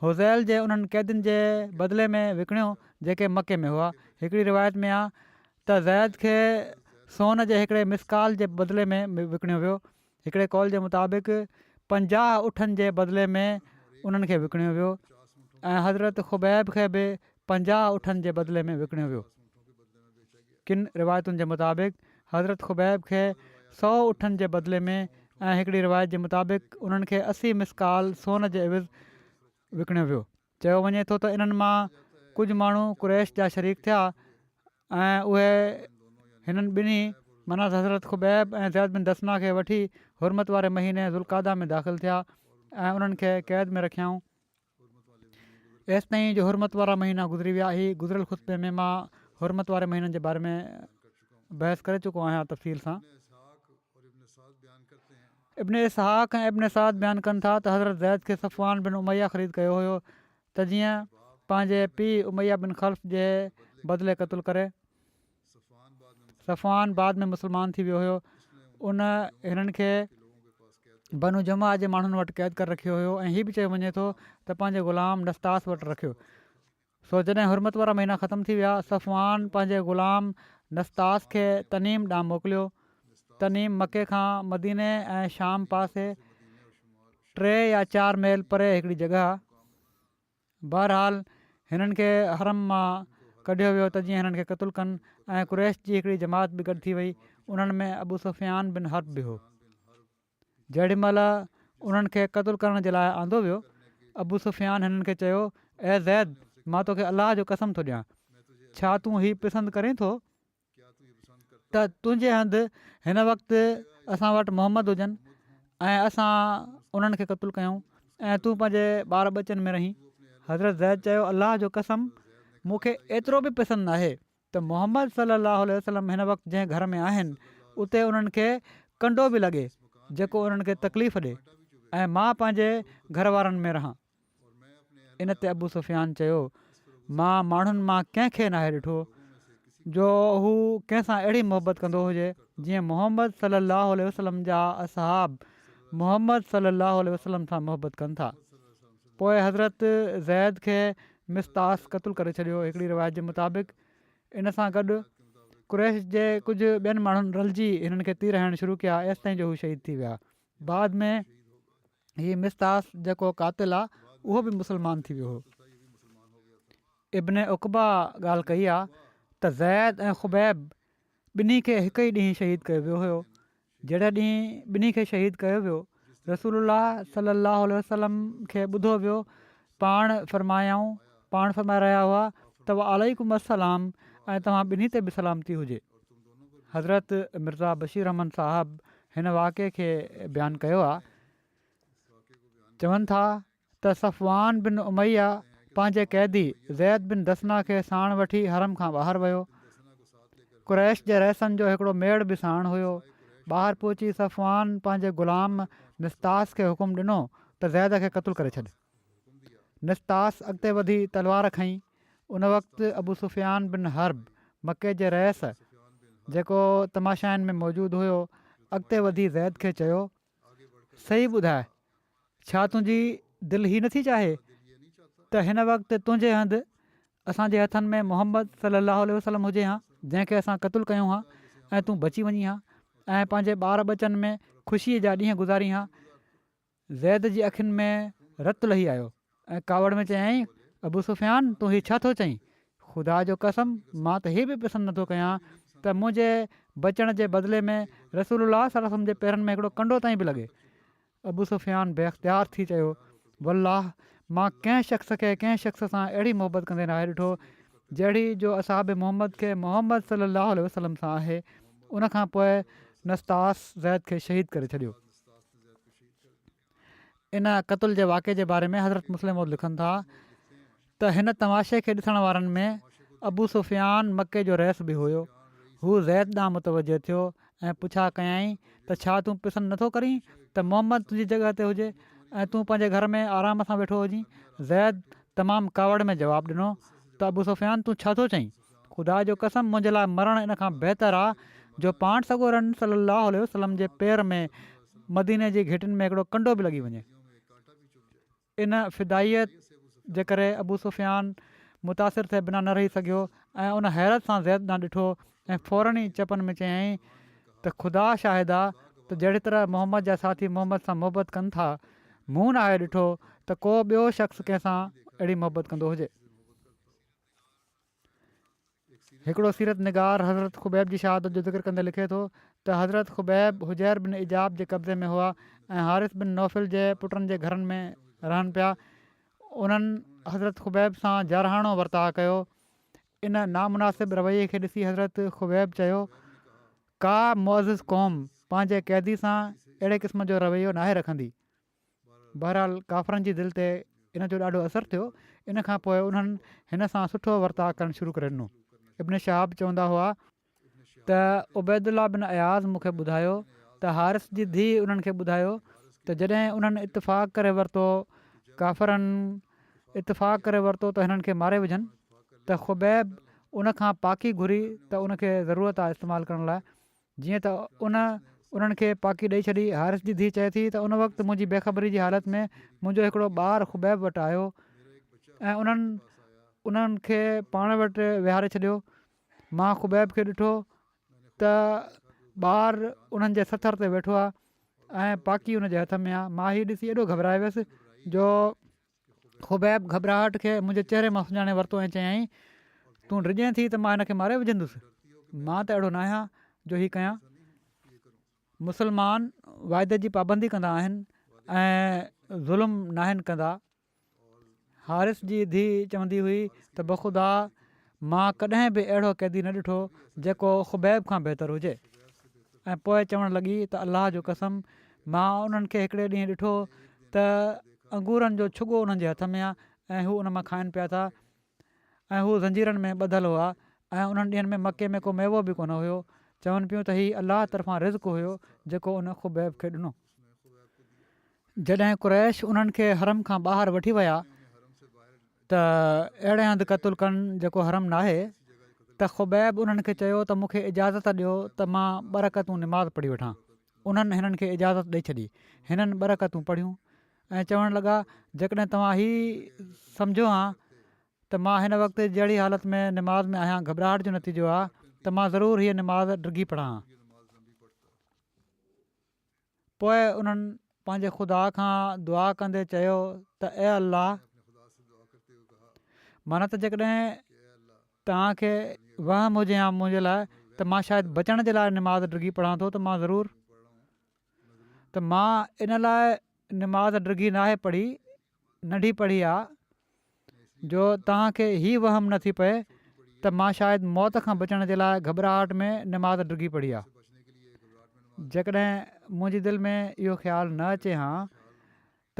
हुज़ैल जे उन्हनि क़ैदियुनि जे बदिले में विकिणियो जेके मके में हुआ। हिकिड़ी रिवायत में आहे त ज़ैद खे सोन जे हिकिड़े मिसकाल जे बदिले में विकिणियो वियो। हिकिड़े कौल जे मुताबिक़ 50 उठनि जे बदिले में उन्हनि खे विकिणियो वियो ऐं हज़रत ख़ुबैब खे बि 50 उठनि जे बदिले में विकिणियो वियो। किन रिवायतुनि जे मुताबिक़ हज़रत ख़ुबैब खे 100 उठनि जे बदिले में ऐं हिकिड़ी रिवायत जे मुताबिक़ उन्हनि खे 80 मिसकाल सोन जे एविज़ विकिणियो वियो। चयो वञे थो त इन्हनि मां कुझु माण्हू कुरैश जा शरीक थिया ऐं उहे हिननि ॿिन्ही माना हज़रत ख़ुबैब ऐं ज़ैद बिन दसना खे वठी हुरमत वारे महीने ज़ुल्क़ादा में दाख़िल थिया ऐं उन्हनि खे क़ैद में रखियाऊं। एसि ताईं जो हुरमत वारा महीना गुज़री विया। ही गुज़िरियल ख़ुतबे में मां हुरमत वारे महीननि जे बारे में बहस करे चुको आहियां तफ़सील सां। इब्न इसहाक़ ऐं इब्न साद बयानु कनि था त हज़रत ज़ैद खे सफ़वान बिन उमैया ख़रीद कयो हुयो त जीअं पंहिंजे पीउ उमैया बिन ख़ल्फ़ जे बदिले क़तलु करे। सफ़वान बाद में मुस्लमान थी वियो हुयो। उन हिननि खे बनु जमा जे माण्हुनि वटि क़ैद करे रखियो हुयो ऐं हीअ बि चयो वञे थो त पंहिंजे ग़ुलाम नस्तास वटि रखियो। सो जॾहिं हुरमत वारा महीना ख़तमु थी विया सफ़वान पंहिंजे ग़ुलाम नस्तास खे तनीम ॾांहुं मोकिलियो। तनीम मके खां मदीने ऐं शाम पासे 3 या 4 मील परे हिकिड़ी जॻह। बहरहाल हिननि खे हरम मां कढियो वियो त जीअं हिननि खे क़तलु कनि ऐं कुरैश जी हिकिड़ी जमात बि गॾु थी वई। उन्हनि में अबू सुफ़ियान बिन हर्ब बि हो। जेॾी महिल उन्हनि खे क़तलु करण जे लाइ आंदो वियो अबू सुफ़ियान हिननि खे चयो ऐं ज़ैद मां तोखे अलाह जो कसम थो ॾियां छा तूं हीउ पसंदि करें थो त तुंहिंजे हंधि हिन वक़्तु असां वटि मोहम्मद हुजनि ऐं असां उन्हनि खे क़तलु कयूं ऐं तूं पंहिंजे ॿार बचनि में रहीं। हज़रत ज़ैद चयो अलाह जो कसम मूंखे एतिरो बि पसंदि न आहे त मोहम्मद सल्लल्लाहु अलैहि वसल्लम हिन वक़्तु जंहिं घर में आहिनि उते उन्हनि खे कंडो बि लॻे जेको उन्हनि खे तकलीफ़ ॾिए ऐं मां पंहिंजे घर वारनि में रहां। इन ते अबू सुफ़ियान चयो मां माण्हुनि मां कंहिंखे नाहे ॾिठो जो हू कंहिंसां अहिड़ी मोहबत कंदो हुजे जीअं मोहम्मद सल्लल्लाहु अलैहि वसल्लम जा असहाब मोहम्मद सल्लल्लाहु अलैहि वसल्लम सां मोहबत कनि था। पोइ हज़रत ज़ैद खे मिस्तास क़तलु करे छॾियो हिकिड़ी रिवायत जे मुताबिक़। इन सां गॾु कुरैश जे कुझु ॿियनि माण्हुनि रलिजी हिननि खे तीर हणणु शुरू कया एसि ताईं जो हू शहीद थी विया। बाद में हीअ मिस्तास जेको क़ातिल आहे उहो बि मुस्लमान थी वियो हो। इब्न उक़बा ॻाल्हि कई आहे त ज़ैद ऐं ख़ुबैब ॿिन्ही खे हिकु ई ॾींहुं शहीद कयो वियो हुयो। जहिड़े ॾींहुं ॿिन्ही खे शहीद कयो वियो रसूलुल्लाह सल्लल्लाहु अलैहि वसल्लम खे ॿुधो वियो पाण फरमाए रहिया हुआ त वालेकुम अस्सलाम ऐं तव्हां ॿिन्ही ते बि सलामती हुजे। हज़रत मिर्ज़ा बशीर अहमद साहब हिन वाक़े खे बयानु कयो आहे। चवनि था त सफ़वान बिन उमैया पंहिंजे क़ैदी ज़ैद बिन दसना खे साण वठी हरम खां ॿाहिरि वियो। कुरैश जे रइसनि जो हिकिड़ो मेड़ बि साण हुयो। ॿाहिरि पहुची सफ़वान पंहिंजे ग़ुलाम निस्तास खे हुकुम ॾिनो त ज़ैद खे क़तलु करे छॾ। निस्तास अॻिते वधी तलवार खईं। उन वक़्तु अबू सुफ़ियान बिन हर्ब मके जे रइस जेको तमाशाइनि में मौजूदु हुयो अॻिते वधी ज़ैद खे चयो सही ॿुधाए छा तुंहिंजी दिलि हीअ नथी चाहे त हिन वक़्तु तुंहिंजे हंधि असांजे हथनि में मोहम्मद सल्लल्लाहु अलैहि वसल्लम हुजे हा जंहिंखे असां क़तलु कयूं हा ऐं तूं बची वञी हा ऐं पंहिंजे ॿार बचनि में ख़ुशीअ जा ॾींहं गुज़ारी हा। ज़ैद जी अखियुनि में रतु लही आयो ऐं कावड़ में चयईं अबू सुफ़ियान तूं हीउ छा थो चईं? ख़ुदा जो कसम मां त हीअ बि पसंदि नथो कयां त मुंहिंजे बचण जे बदिले में रसूलुल्लाह सल्लल्लाहु अलैहि वसल्लम जे पेरनि में हिकिड़ो कंडो ताईं बि लॻे। अबू सुफ़ियान बेइख़्तियार थी चयो वल्लाह मां कंहिं शख़्स सां अहिड़ी मोहबत कंदे नाहे ॾिठो जहिड़ी जो असहाब मोहम्मद खे मोहम्मद सल्लल्लाहु अलैहि वसल्लम सां आहे। उनखां पोइ नस्तास ज़ैद खे शहीद करे छॾियो। इन क़तल जे वाक़े जे बारे में हज़रत मुस्लिम लिखनि था त हिन तमाशे खे ॾिसण वारनि में अबू सुफ़ियान मके जो रइस बि हुयो। हू ज़ैद ॾांहुं मुतवजो थियो ऐं पुछा कयईं त छा तूं पसंदि नथो करीं त मोहम्मद तुंहिंजी जॻह ते हुजे ऐं तूं पंहिंजे घर में आराम सां वेठो हुजीं? ज़ैद तमामु कावड़ में जवाबु ॾिनो त अबू सुफ़ियान तूं छा थो चईं? ख़ुदा जो कसम मुंहिंजे लाइ मरणु इन खां बहितरु आहे जो पाण सॻोरन सल्लल्लाहु अलैहि वसल्लम जे पेर में मदीने जी घिटियुनि में हिकिड़ो कंडो बि लॻी वञे। इन फिदाइत जे करे अबू सुफ़ियान मुतासिर थिए बिना न रही सघियो ऐं उन हैरत सां ज़ैद ॾांहुं ॾिठो ऐं फ़ौरन ई चपनि में चयईं त ख़ुदा शाहिद आहे त जहिड़ी तरह मोहम्मद जा साथी मोहम्मद सां मोहबत कनि था मूं नाहे ॾिठो त को ॿियो शख़्स कंहिंसां अहिड़ी मोहबत कंदो हुजे। हिकिड़ो सीरत निगार हज़रत ख़ुबैब जी शहादत जो ज़िक्र कंदे लिखे थो त हज़रत ख़ुबैब हुजैर बिन इजाब जे कब्ज़े में हुआ ऐं हारिस बिन नौफ़िल जे पुटनि जे घरनि में रहनि पिया। उन्हनि हज़रत ख़ुबैब सां जारहाणो वर्ताउ कयो। इन नामुनासिब रवैये खे ॾिसी हज़रत ख़ुबैब चयो, का मुअज़िज़ क़ौम पंहिंजे क़ैदी सां अहिड़े क़िस्म जो रवैयो नाहे रखंदी। बहरहाल काफ़रनि जी दिलि ते इन जो ॾाढो असरु थियो। इन खां पोइ उन्हनि हिन सां सुठो वर्ताउ करणु शुरू करे ॾिनो। इब्न शहाब चवंदा हुआ त उबैदुल्ला बिन अयाज़ मूंखे ॿुधायो त हारिस जी धीउ उन्हनि खे ॿुधायो त जॾहिं उन्हनि इतफ़ाक़ करे वरितो, काफ़रनि इतफ़ाक़ करे वरितो त हिननि खे मारे विझनि, त ख़ुबैब उन खां पाकी घुरी त उनखे ज़रूरत आहे इस्तेमालु करण लाइ। जीअं त उन्हनि खे पाकी ॾेई छॾी। हारिस जी धीउ चए थी त उन वक़्तु मुंहिंजी बेख़बरी जी हालति में मुंहिंजो हिकिड़ो ॿारु ख़ुबैब वटि आयो ऐं उन्हनि खे पाण वटि विहारे छॾियो। मां ख़ुबैब खे ॾिठो त ॿारु उन्हनि जे सथर ते वेठो आहे ऐं पाकी उन जे हथ में आहे। मां हीउ ॾिसी एॾो घबराए वियुसि जो ख़ुबैब घबराहट खे मुंहिंजे चहिरे मां सुञाणे वरितो ऐं चयाईं, तूं डिॼे थी त मां हिन खे मारे विझंदुसि। मां त अहिड़ो न आहियां जो हीअ कयां। मुस्लमान वाइदे जी पाबंदी कंदा आहिनि ऐं ज़ुल्म नाहिनि कंदा। हारिस जी धीउ चवंदी हुई त बख़ुदा मां कॾहिं बि अहिड़ो क़ैदी न ॾिठो जेको ख़ुबैब खां बहितरु हुजे। ऐं पोइ चवणु लॻी त अलाह जो कसम, मां उन्हनि खे हिकिड़े ॾींहुं ॾिठो त अंगूरनि जो छुॻो उन्हनि जे हथ में आहे ऐं हू उन मां खाइनि पिया था ऐं हू ज़ंजीरनि में ॿधल हुआ ऐं उन्हनि ॾींहंनि में मके में को मेवो बि कोन हुयो। चवनि पियूं त हीउ अलाह तरफ़ां रिज़्क़ हुयो जेको उन ख़ुबैब खे ॾिनो। जॾहिं कुरैश उन्हनि खे हरम खां ॿाहिरि वठी विया त अहिड़े हंधि क़तलु कनि जेको हरम नाहे, त ख़ुबैब उन्हनि खे चयो त मूंखे इजाज़त ॾियो त मां ॿ रकतूं निमाज़ पढ़ी वठां। उन्हनि हिननि खे इजाज़त ॾेई छॾी। हिननि ॿ रकतूं पढ़ियूं ऐं चवणु लॻा, जेकॾहिं तव्हां हीउ सम्झो हा त मां हिन वक़्तु जहिड़ी हालति में निमाज़ में आहियां, घबराहट जो नतीजो आहे, त मां ज़रूरु हीअ निमाज़ डिघी पढ़ां। पोइ उन्हनि पंहिंजे ख़ुदा खां दुआ कंदे चयो त ए अलाह, माना त जेकॾहिं तव्हांखे वहम हुजे हा मुंहिंजे लाइ त मां शायदि बचण जे लाइ निमाज़ डिघी पढ़ां थो, त मां ज़रूरु त मां इन लाइ निमाज़ डिघी नाहे पढ़ी, नंढी पढ़ी आहे जो तव्हांखे ई वहम न थी पए त मां शायदि मौत खां बचण जे लाइ घबराहट में निमाज़ डिघी पढ़ी आहे। जेकॾहिं मुंहिंजी दिलि में इहो ख़्यालु न अचे हा त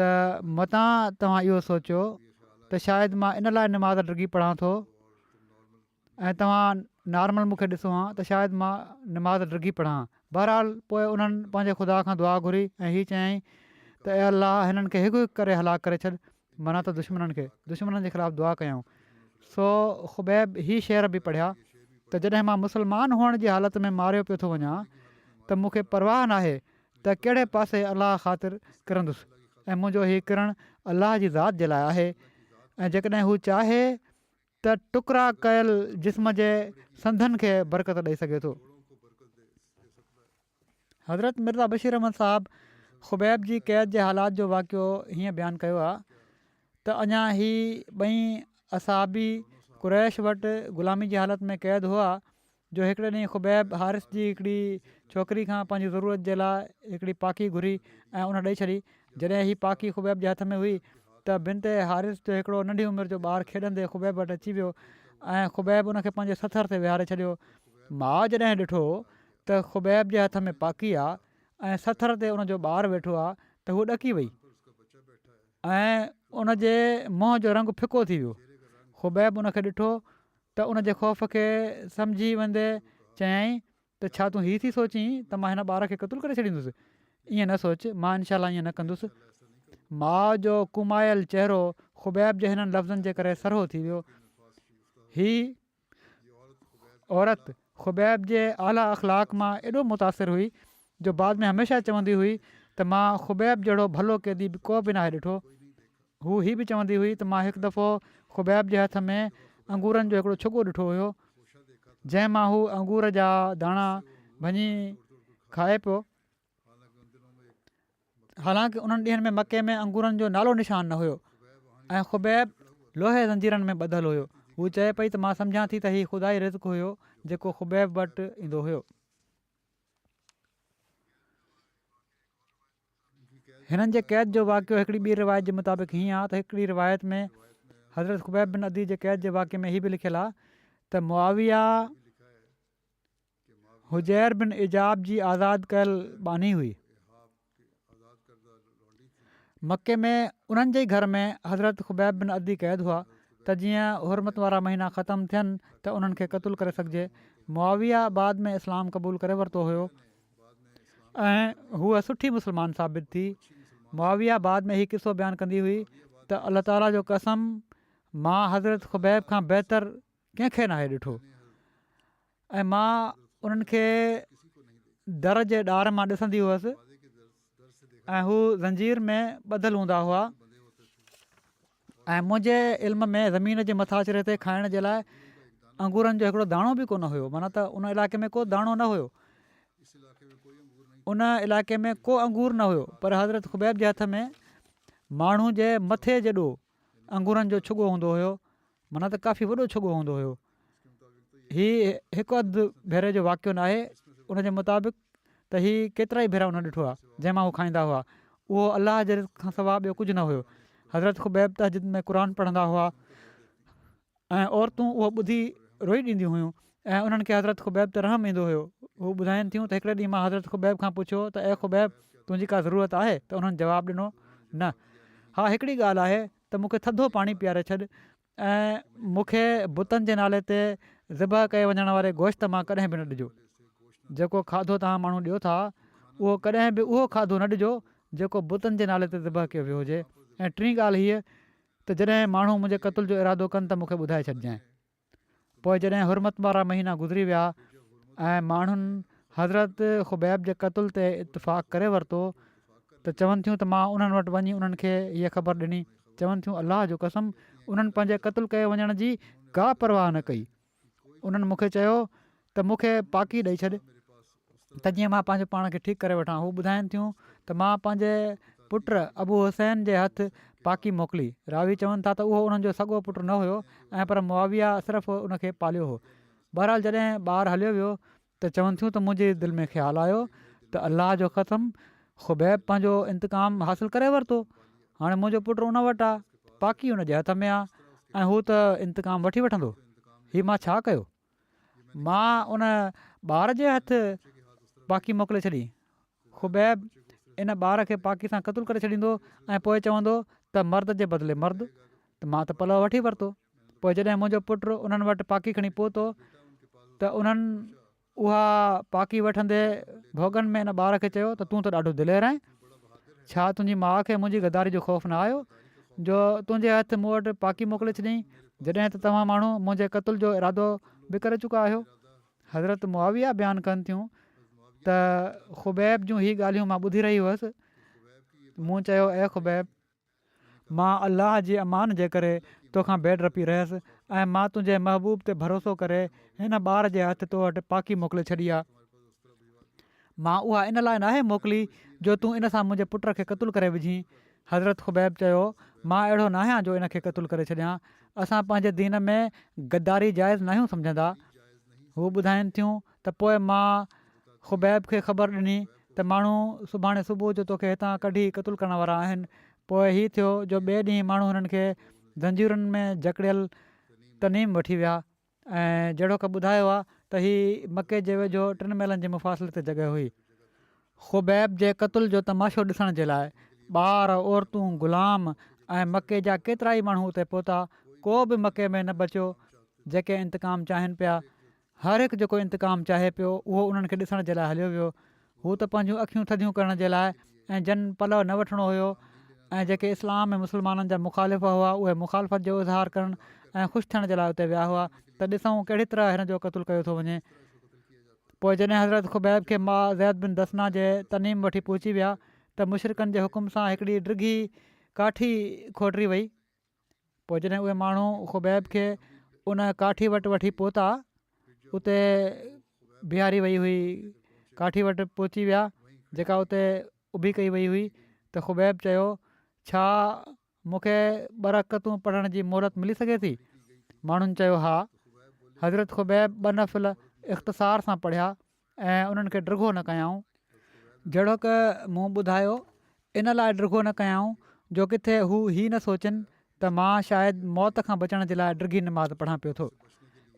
मतां तव्हां इहो सोचियो त शायदि मां इन लाइ निमाज़ डिघी पढ़ां थो ऐं तव्हां नॉर्मल मूंखे ॾिसो हा त शायदि मां निमाज़ डिघी पढ़ां। बहरहाल पोइ उन्हनि पंहिंजे ख़ुदा खां दुआ घुरी ऐं हीअ चयाईं त ए अलाह, हिननि खे हिकु हिकु करे हलाक करे छॾ, माना त दुश्मननि जे ख़िलाफ़ु दुआ कयूं। सो ख़ुबैब ही शेर बि पढ़िया त जॾहिं मां मुस्लमान हुअण जी हालति में मारियो पियो थो वञा त मूंखे परवाह नाहे त कहिड़े पासे अलाह ख़ातिर किरंदुसि ऐं मुंहिंजो हीउ किरणु अलाह जी ज़ात जे लाइ आहे। ऐं जेकॾहिं हू चाहे त टुकड़ा कयल जिस्म जे संदनि खे बरकत ॾेई सघे थो। हज़रत मिर्ज़ा बशीर अहमद साहब ख़ुबैब जी क़ैद जे हालात जो वाक़ियो हीअं बयानु कयो आहे त अञा ही ॿई असाबी कुरैश वटि ग़ुलामी जी हालति में क़ैद हुआ जो हिकिड़े ॾींहुं ख़ुबैब हारिस जी हिकिड़ी छोकिरी खां पंहिंजी ज़रूरत जे लाइ हिकिड़ी पाकी घुरी ऐं उन ॾेई छॾी। जॾहिं हीअ पाकी ख़ुबैब जे हथ में हुई त बिनते हारिस जो हिकिड़ो नंढी उमिरि जो ॿारु खेॾंदे ख़ुबैब वटि अची वियो ऐं ख़ुबैब उनखे पंहिंजे सथर ते विहारे छॾियो। माउ जॾहिं ॾिठो त ख़ुबैब जे हथ में पाकी आहे ऐं सथर ते उनजो ॿारु वेठो आहे त हू ॾकी वई ऐं उनजे मुंहं जो रंग फिको थी वियो। ख़ुबैब उनखे ॾिठो त उनजे ख़ौफ़ खे सम्झी वेंदे चयाईं त छा तूं हीअ थी सोचीं त मां हिन ॿार खे क़तलु करे छॾींदुसि? ईअं न सोच, मां इनशा ईअं न कंदुसि। माउ जो कुमायल चहिरो ख़ुबैब जे हिननि लफ़्ज़नि जे करे सरहो थी वियो। हीअ औरत ख़ुबैब जे आला अख़लाक मां एॾो मुतासिर हुई जो बाद में हमेशह चवंदी हुई त मां ख़ुबैब जहिड़ो भलो क़ैदी बि को बि नाहे ॾिठो। हू हीअ बि चवंदी हुई त मां हिकु दफ़ो ख़ुबैब जे हथ में अंगूरनि जो हिकिड़ो छुॻो ॾिठो हुयो जंहिं मां हू अंगूर जा दाणा भञी खाए पियो हालांकि उन्हनि ॾींहंनि में मके में अंगूरनि जो नालो निशान न हुयो ऐं ख़ुबैब लोहे ज़ंजीरनि में ॿधलु हुयो। हू चए पई त मां सम्झां थी त हीउ ख़ुदा ई रिज़्क़ हुयो जेको ख़ुबैब वटि ईंदो हुयो। हिननि जे क़ैद जो वाक़ियो हिकिड़ी ॿी रिवायत जे मुताबिक़ हीअं आहे त हिकिड़ी रिवायत में हज़रत ख़ुबैब बिन अदी जे क़ैद जे वाक़े में हीअ बि लिखियलु आहे त मुआविया हुजैर बिन इजाब जी आज़ादु कयल बानी हुई। मके में उन्हनि जे ई घर में हज़रत ख़ुबैब बिन अदी क़ैद हुआ त जीअं हुरमत वारा महीना ख़तमु थियनि त उन्हनि खे क़तलु करे सघिजे। मुआविया बाद में इस्लाम क़बूल करे वरितो हुयो ऐं हूअ सुठी मुस्लमान साबित थी। मुआविया बाद में हीउ किसो बयानु कंदी हुई त अलाह ताला जो कसम मां हज़रत ख़ुबैब खां बहितर कंहिंखे नाहे ॾिठो ऐं मां उन्हनि खे दर जे ॾार मां ॾिसंदी हुअसि ऐं हू ज़ंजीर में ॿधल हूंदा हुआ ऐं मुंहिंजे इल्म में ज़मीन जे मथाछिरे ते खाइण जे लाइ अंगूरनि जो हिकिड़ो दाणो बि कोन हुयो। माना त उन इलाइक़े में को दाणो न हुयो, उन इलाइक़े में को अंगूर न हुयो, पर हज़रत ख़ुबैब जे हथ में माण्हू जे मथे जेॾो अंगूरनि जो छुॻो हूंदो हुयो। माना त काफ़ी वॾो छुॻो हूंदो हुयो। हीउ हिकु अधु भेरे जो वाक़ियो न आहे, उनजे मुताबिक़ त हीउ केतिरा ई भेरा हुन ॾिठो आहे जंहिंमां हू खाईंदा हुआ। उहो अलाह जे रिज़्क़ खां सवाइ ॿियो कुझु न हुयो। हज़रत ख़ुबैब तहजिद में क़ुर पढ़ंदा हुआ ऐं औरतूं उहो ॿुधी रोई ॾींदियूं हुयूं ऐं उन्हनि खे हज़रत ख़ुबैब ते रहम ईंदो हुयो। हू ॿुधाइनि थियूं त हिकिड़े ॾींहुं मां हज़रत ख़ुबैब खां पुछियो त ए ख़ुबैब तुंहिंजी का ज़रूरत आहे त उन्हनि जवाबु ॾिनो न। हा, हिकिड़ी ॻाल्हि आहे त मूंखे थधो पाणी पीआरे छॾ ऐं मूंखे बुतनि जे नाले ते ज़िबह कये वञण वारे गोश्त मां कॾहिं बि न ॾिजो। जेको खाधो तव्हां माण्हू ॾियो था उहो कॾहिं बि उहो खाधो न ॾिजो जेको बुतनि जे नाले ते ज़िबह कयो वियो हुजे। ऐं टीं ॻाल्हि हीअ त जॾहिं माण्हू मुंहिंजे क़तल जो इरादो कनि त मूंखे ॿुधाए छॾिजांइ। पोइ जॾहिं हुरमत वारा महीना गुज़री विया ऐं माण्हुनि हज़रत ख़ुबैब जे क़तल ते इतफ़ाक़ करे वरितो त चवनि थियूं त मां उन्हनि वटि वञी उन्हनि खे हीअ ख़बर ॾिनी। चवनि थियूं अलाह जो कसम उन्हनि पंहिंजे क़तल कये वञण जी का परवाह न कई। उन्हनि मूंखे चयो त मूंखे पाकी ॾेई छॾ त जीअं मां पंहिंजे पाण खे ठीकु करे वठां। हू ॿुधाइनि थियूं त मां पंहिंजे पुट अबू हुसैन जे हथु पाकी मोकिली। रावी चवनि था त उहो उन्हनि जो सॻो पुटु न हुयो ऐं पर मुआविया सिर्फ़ु उनखे पालियो हो। बहरहाल जॾहिं ॿारु हलियो वियो त चवनि थियूं त मुंहिंजे दिलि में ख़्यालु आयो त अलाह जो कसम ख़ुबैब पंहिंजो इंतक़ाम हासिलु करे वरितो। हाणे मुंहिंजो पुटु उन वटि आहे, पाकी हुनजे हथ में आहे ऐं हू त इंतक़ाम वठी वठंदो। हीउ मां छा कयो? मां उन ॿार जे हथु पाकी मोकिले छॾी। ख़ुबैब इन ॿार खे पाकी सां क़तलु करे छॾींदो ऐं पोइ चवंदो त मर्द जे बदिले मर्द, त मां त पलउ वठी वरितो। पोइ जॾहिं मुंहिंजो पुटु उन्हनि वटि पाकी खणी पहुतो त उन्हनि उहा पाकी वठंदे भोगनि में इन ॿार खे चयो त तूं त ॾाढो दिलेर आहीं। छा तुंहिंजी माउ खे मुंहिंजी गद्दारी जो ख़ौफ़ न आयो जो तुंहिंजे हथु मूं वटि पाकी मोकिले छॾियईं जॾहिं त तव्हां माण्हू मुंहिंजे क़तल जो इरादो बि करे चुका आहियो। हज़रत मुआविया बयानु कनि थियूं त ख़ुबैब जूं हीअ ॻाल्हियूं मां ॿुधी रही हुअसि। मूं चयो ए ख़ुबैब मां अलाह जी अमान जे करे तोखां बेड रपी रहियसि ऐं मां तुंहिंजे महबूब ते भरोसो करे हिन ॿार जे हथु तो वटि पाकी मोकिले छॾी आहे। मां उहा इन लाइ नाहे मोकिली जो तूं इन सां मुंहिंजे पुट खे क़तलु करे विझीं। हज़रत ख़ुबैब चयो मां अहिड़ो न आहियां जो इन खे क़तलु करे छॾियां। असां पंहिंजे दीन में गद्दारी जाइज़ न आहियूं सम्झंदा। हू ॿुधाइनि थियूं त पोइ मां ख़ुबैब खे ख़बर ॾिनी त माण्हू सुभाणे सुबुह जो तोखे हितां कढी क़तलु करण वारा आहिनि। पोइ हीअ थियो जो ॿिए ॾींहुं माण्हू हुननि खे ज़ंजीरुनि में जकड़ियल तनीम वठी विया ऐं जहिड़ो की ॿुधायो आहे त हीअ मके जे वेझो 3 मीलनि जे मुफ़ासिले ते जॻह हुई। ख़ुबैब जे क़तल जो तमाशो ॾिसण जे लाइ ॿार, औरतूं, ग़ुलाम ऐं मके जा केतिरा ई माण्हू उते पहुता। को बि मके में न बचियो। जेके इंतक़ाम चाहिनि पिया, हर हिकु जेको इंतक़ाम चाहे पियो उहो उन्हनि खे ॾिसण जे लाइ हलियो वियो। हू त पंहिंजूं अखियूं थधियूं करण जे लाइ ऐं जन पलउ न वठिणो हुयो ऐं जेके इस्लाम ऐं मुस्लमाननि जा मुखालिफ़ हुआ उहे मुखालफ़त जो इज़हार करणु ऐं ख़ुशि थियण जे लाइ उते विया हुआ त ॾिसूं कहिड़ी तरह हिन जो क़तलु कयो थो वञे। पोइ जॾहिं हज़रत ख़ुबैब खे मां ज़ैद बिन दसना जे तनीम वठी पहुची विया त मुशरिकनि जे हुकुम सां हिकिड़ी डिघी काठी खोटरी वई। पोइ जॾहिं उहे माण्हू ख़ुबैब खे उन काठी वटि वठी पहुता, उते बीहारी वई हुई। काठी वटि पहुची विया जेका उते उभी कई वई हुई त ख़ुबैब चयो, छा मूंखे ॿ रकतूं पढ़ण जी मोहलत मिली सघे थी? माण्हुनि चयो, हा। हज़रत ख़ुबैब 2 नफ़िल इख़्तिसार सां पढ़िया ऐं उन्हनि खे ड्रिघो न कयाऊं। जहिड़ो की मूं ॿुधायो, इन लाइ ड्रिघो न कयाऊं जो किथे हू हीअ न सोचनि त मां शायदि मौत खां बचण जे लाइ ड्रिघी निमाज़ पढ़ां पियो थो।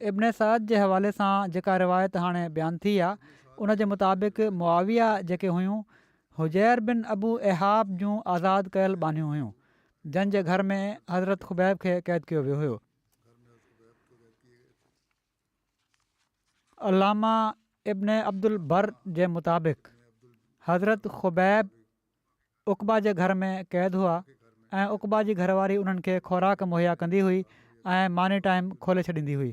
इब्न सअद जे हवाले सां जेका रिवायत हाणे बयानु थी आहे, उन जे मुताबिक़ मुआविया जेके हुयूं, हुजैर बिन अबू एहाब जूं आज़ादु कयल बानियूं हुयूं, जंहिंजे घर में हज़रत ख़ुबैब खे क़ैद कयो वियो हुयो। अलामा इब्न अब्दुल बर जे मुताबिक़ हज़रत ख़ुबैब उक़बा जे घर में क़ैद हुआ ऐं उक़बा जी घरवारी उन्हनि खे ख़ुराक मुहैया कंदी हुई ऐं मानी टाइम खोले छॾींदी हुई।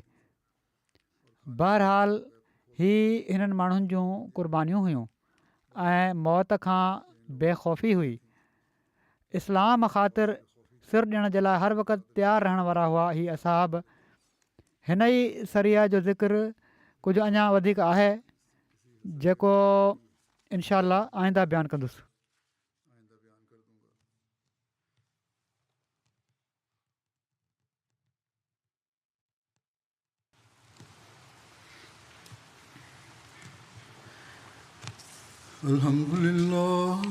बहरहाल ही हिननि माण्हुनि जूं क़ुर्बानियूं हुयूं ऐं मौत खां बेख़ौफ़ी हुई। इस्लाम ख़ातिर सिर ॾियण जे लाइ हर वक़्तु तयारु रहण वारा हुआ ही असहाब। हिन ई सरिया जो ज़िक्र कुझु अञा वधीक आहे जेको इनशा अल्लाह आईंदा बयानु कंदुसि। Alhamdulillah,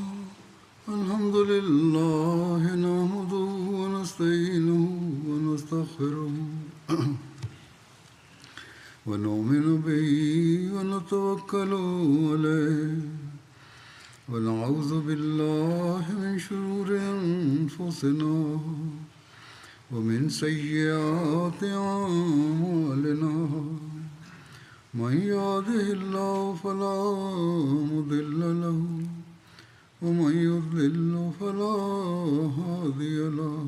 alhamdulillah, nahmaduhu wa nasta'inuhu wa nastaghfiruh wa nu'minu bihi wa natawakkalu alayhi wa na'udhu billahi min shururi anfusina wa min sayyiati a'malina. من يهده الله فلا مضل له ومن يضلل فلا هادي له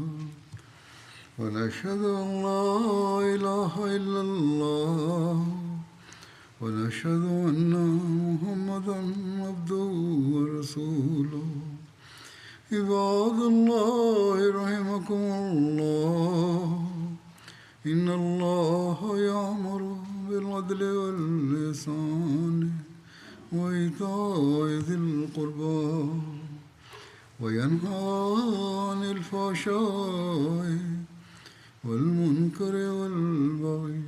ونشهد أن لا إله إلا الله ونشهد أن محمدا عبده ورسوله. عباد الله رحمكم الله، إن الله يأمر بالعدل والإحسان وإيتاء ذي القربى وينهى عن الفحشاء والمنكر والبغي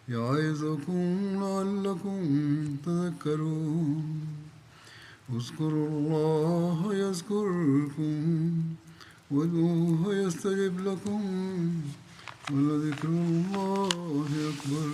يعظكم لعلكم تذكرون. اذكروا الله يذكركم وادعوه يستجب لكم ولذكر الله أكبر.